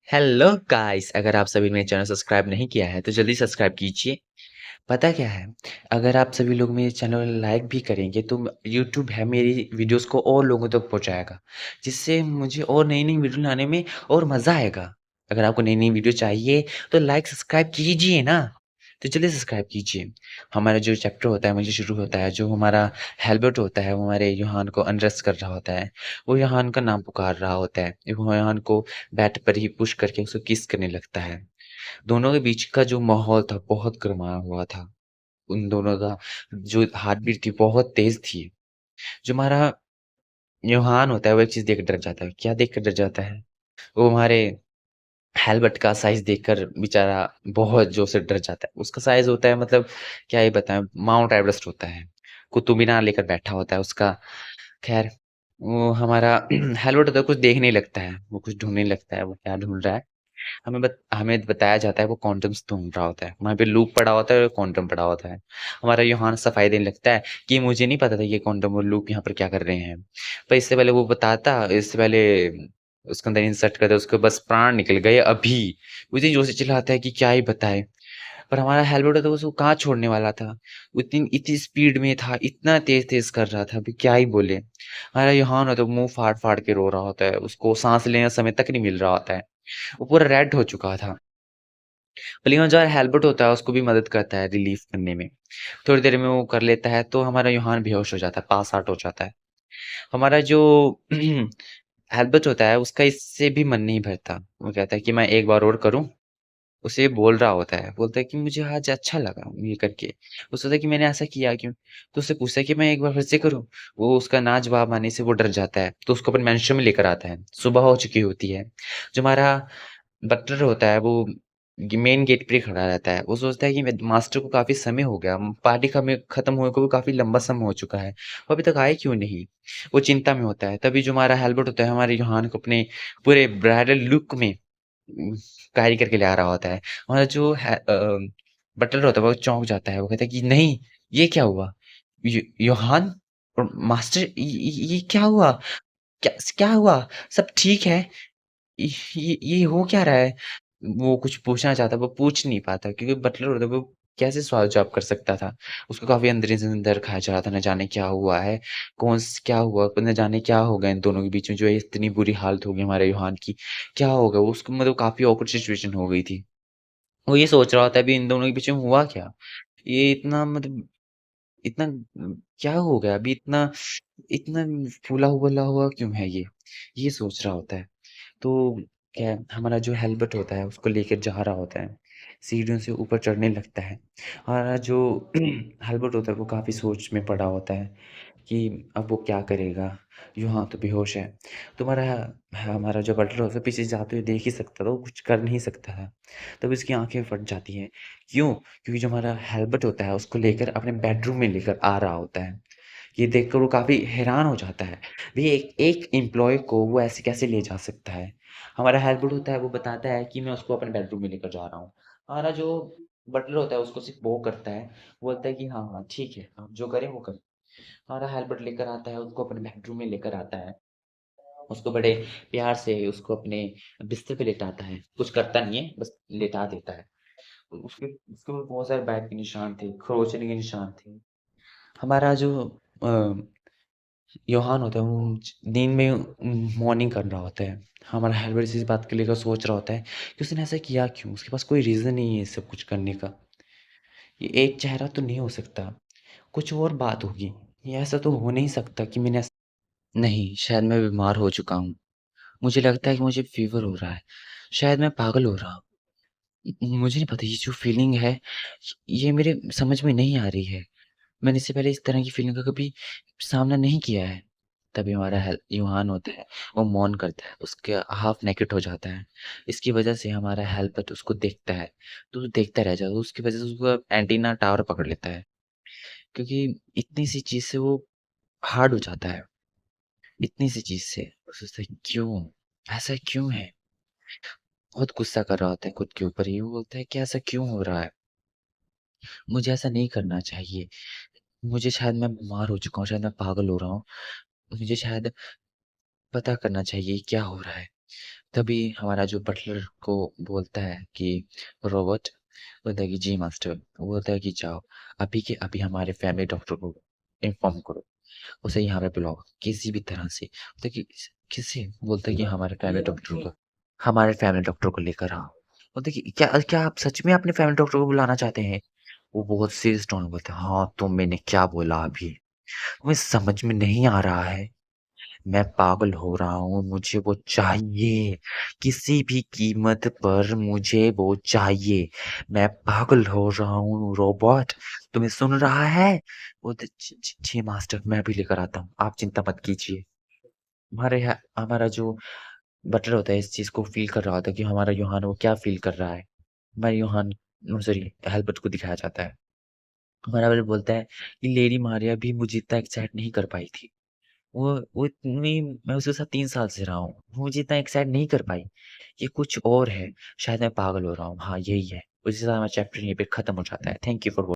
Hello guys, अगर आप सभी ने मेरे चैनल सब्सक्राइब नहीं किया है तो जल्दी सब्सक्राइब कीजिए। पता क्या है, अगर आप सभी लोग मेरे चैनल लाइक भी करेंगे तो यूट्यूब है मेरी वीडियोस को और लोगों तक पहुंचाएगा, जिससे मुझे और नई नई वीडियो लाने में और मज़ा आएगा। अगर आपको नई नई वीडियो चाहिए तो लाइक सब्सक्राइब कीजिए ना। तो जल्दी सब्सक्राइब कीजिए। हमारा जो चैप्टर होता है मुझे शुरू होता है, जो हमारा हेल्बर्ट होता है वो हमारे यूहान को अनरेस्ट कर रहा होता है। वो यूहान का नाम पुकार रहा होता है, वो यूहान को बेड पर ही पुश करके उसको किस करने लगता है। दोनों के बीच का जो माहौल था बहुत गरमाया हुआ था। उन दोनों का जो हार्ट बीट थी बहुत तेज थी। जो हमारा यूहान होता है वो एक चीज़ देख कर डर जाता है। क्या देख कर डर जाता है? वो हमारे हेल्बर्ट का साइज़ देखकर बेचारा बहुत ज़ोर से डर जाता है। उसका साइज़ होता है, मतलब क्या ही बताएँ, माउंट एवरेस्ट होता है। कुतुब मीनार लेकर बैठा होता है उसका। ख़ैर, वो हमारा हेल्बर्ट होता है कुछ देखने लगता है, वो कुछ ढूँढने लगता है। वो क्या ढूँढ रहा है? हमें बताया जाता है वो कॉन्डम्स ढूँढ रहा होता है। वहाँ पे लूप पड़ा होता है और कॉन्डोम पड़ा होता है। हमारा यूहान सफाई देने लगता है कि मुझे नहीं पता था ये कॉन्डोम और लूप यहाँ पर क्या कर रहे हैं। पर इससे पहले वो बताता, इससे पहले उसके अंदर इंसर्ट कर दे, उसके बस प्राण निकल गए अभी। वो इतनी ज़ोर से चिल्लाता है कि क्या ही बताएँ। पर हमारा हेल्बर्ट तो उसको कहाँ छोड़ने वाला था। वो इतनी इतनी स्पीड में था, इतना तेज़-तेज़ कर रहा था, अभी क्या ही बोले। हमारा यूहान है तो मुँह फाड़-फाड़ के रो रहा होता है, उसको साँस लेने का समय तक नहीं मिल रहा होता है। वो पूरा रेड हो चुका था। लेकिन जो हेल्बर्ट होता है उसको भी मदद करता है रिलीफ़ करने में। थोड़ी देर में वो कर लेता है तो हमारा यूहान बेहोश हो जाता है, पास आउट हो जाता है। हमारा जो हेल्बर्ट होता है उसका इससे भी मन नहीं भरता। वो कहता है कि मैं एक बार और करूँ? उसे ये बोल रहा होता है, बोलता है कि मुझे आज अच्छा लगा ये करके। वो सोचता है कि मैंने ऐसा किया क्यों? तो उससे पूछता है कि मैं एक बार फिर से करूँ? वो उसका ना जवाब आने से वो डर जाता है, तो उसको अपने मैनशन में लेकर आता है। सुबह हो चुकी होती है। जो हमारा बटलर होता है वो मेन गेट पे ही खड़ा रहता है। वो सोचता है कि मास्टर को काफ़ी समय हो गया, पार्टी खत्म हुए को भी काफ़ी लंबा समय हो चुका है, वो अभी तक आए क्यों नहीं? वो चिंता में होता है। तभी जो हमारा हेल्बर्ट होता है हमारे यूहान को अपने पूरे ब्राइडल लुक में उम, कैरी करके ले आ रहा होता है। हमारा जो बटलर होता है वो चौंक जाता है। वो कहता है कि नहीं, ये क्या हुआ? योहान और मास्टर, ये क्या हुआ? क्या हुआ? सब ठीक है? ये हो क्या रहा है? वो कुछ पूछना चाहता है, वो पूछ नहीं पाता क्योंकि बटलर होता है, वो कैसे सवाल-जवाब कर सकता था? उसको काफ़ी अंदर ही से अंदर खाया जा रहा था, न जाने क्या हुआ है? क्या हुआ? न जाने क्या हो गया इन दोनों के बीच में जो है इतनी बुरी हालत हो गई हमारे युहान की, क्या होगा? उसको मतलब काफ़ी ऑकवर्ड सिचुएशन हो गई थी। वो ये सोच रहा होता है अभी इन दोनों के बीच में हुआ क्या? ये इतना मतलब इतना क्या हो गया? अभी इतना इतना फूला-उबला हुआ क्यों है ये? ये सोच रहा होता है। तो क्या है, हमारा जो हेल्बर्ट होता है उसको लेकर जा रहा होता है, सीढ़ियों से ऊपर चढ़ने लगता है। हमारा जो हेल्बर्ट होता है वो काफ़ी सोच में पड़ा होता है कि अब वो क्या करेगा? यूँ तो बेहोश है। तो हमारा जो बटलर होता है पीछे से जाते हुए देख ही सकता था, वो कुछ कर नहीं सकता था। तब उसकी आँखें फट जाती हैं। क्यों? क्योंकि जो हमारा हेल्बर्ट होता है उसको लेकर अपने बेडरूम में लेकर आ रहा होता है। ये देखकर वो काफ़ी हैरान हो जाता है। भई एक एक एम्प्लॉयी को वो ऐसे कैसे ले जा सकता है? हमारा हेल्पर्ड होता है वो बताता है कि मैं उसको अपने बेडरूम में लेकर जा रहा हूँ। हमारा जो बटलर होता है उसको सिर्फ़ वो करता है, बोलता है कि हाँ, हाँ, ठीक है, आप जो करें वो करें। हमारा हेल्पर्ड लेकर आता है, उसको अपने बेडरूम में लेकर आता है। उसको बड़े प्यार से उसको अपने बिस्तर पे लेटाता है। कुछ करता नहीं है, बस लेटा देता है। उसके उसके ऊपर बहुत सारे बैग के निशान थे, खरोंचने के निशान थे। हमारा जो अ योहान होता है वो नींद में मॉर्निंग कर रहा होता है। हमारा हेल्बर्ट इस बात को लेकर सोच रहा होता है कि उसने ऐसा किया क्यों? उसके पास कोई रीज़न नहीं है ये सब कुछ करने का। ये एक चेहरा तो नहीं हो सकता, कुछ और बात होगी। ये ऐसा तो हो नहीं सकता कि मैंने ऐसा नहीं, शायद मैं बीमार हो चुका हूँ। मुझे लगता है कि मुझे फ़ीवर हो रहा है। शायद मैं पागल हो रहा हूँ। मुझे नहीं पता ये जो फ़ीलिंग है, ये मेरे समझ में नहीं आ रही है। मैंने इससे पहले इस तरह की फ़ीलिंग का कभी सामना नहीं किया है। तभी हमारा यूहान होता है, वो मौन करता है, उसके हाफ़ नेकेड हो जाता है। इसकी वजह से हमारा हेल्पर उसको देखता है, तो वो देखता रह जाता है, उसकी वजह से उसको एंटीना टावर पकड़ लेता है। क्योंकि इतनी सी चीज़ से वो हार्ड हो जाता है, इतनी सी चीज़ से। वो सोचता है क्यों? ऐसा क्यों है? बहुत गुस्सा कर रहा होता है खुद के ऊपर ही, वो बोलता है कि ऐसा क्यों हो रहा है? मुझे ऐसा नहीं करना चाहिए। मुझे शायद मैं बीमार हो चुका हूँ, शायद मैं पागल हो रहा हूँ। मुझे शायद पता करना चाहिए क्या हो रहा है। तभी हमारा जो बटलर को बोलता है कि रॉबर्ट, बोलता है कि जी मास्टर। वो बोलता है कि जाओ, अभी के अभी हमारे फैमिली डॉक्टर को इन्फॉर्म करो, उसे यहाँ पे बुलाओ किसी भी तरह से। बोलता है कि किसे? बोलता है कि हमारे फैमिली डॉक्टर को लेकर आओ। बोलते हैं कि क्या क्या आप सच में अपने फैमिली डॉक्टर को बुलाना चाहते हैं? वो बहुत सीरियस टोन में बोलते हैं, हाँ, तो मैंने क्या बोला अभी? तुम्हें समझ में नहीं आ रहा है? मैं पागल हो रहा हूँ, मुझे वो चाहिए। किसी भी कीमत पर मुझे वो चाहिए। मैं पागल हो रहा हूँ रोबोट, तुम्हें सुन रहा है? बोलते, जी मास्टर, मैं भी लेकर आता हूँ, आप चिंता मत कीजिए। हमारा जो बटलर होता है इस चीज़ को फ़ील कर रहा होता है कि हमारा यूहान वो क्या फ़ील कर रहा है। हमारा यूहान सॉरी हेल्बर्ट को दिखाया जाता है। हमारा वाला बोलता है कि लेडी मारिया भी मुझे इतना एक्साइट नहीं कर पाई थी। वो इतनी मैं उसके साथ 3 साल से रहा हूँ, वो मुझे इतना एक्साइट नहीं कर पाई। ये कुछ और है, शायद मैं पागल हो रहा हूँ। हाँ, यही है। उसी के साथ हमारा चैप्टर यहीं पे खत्म हो जाता है। Thank you for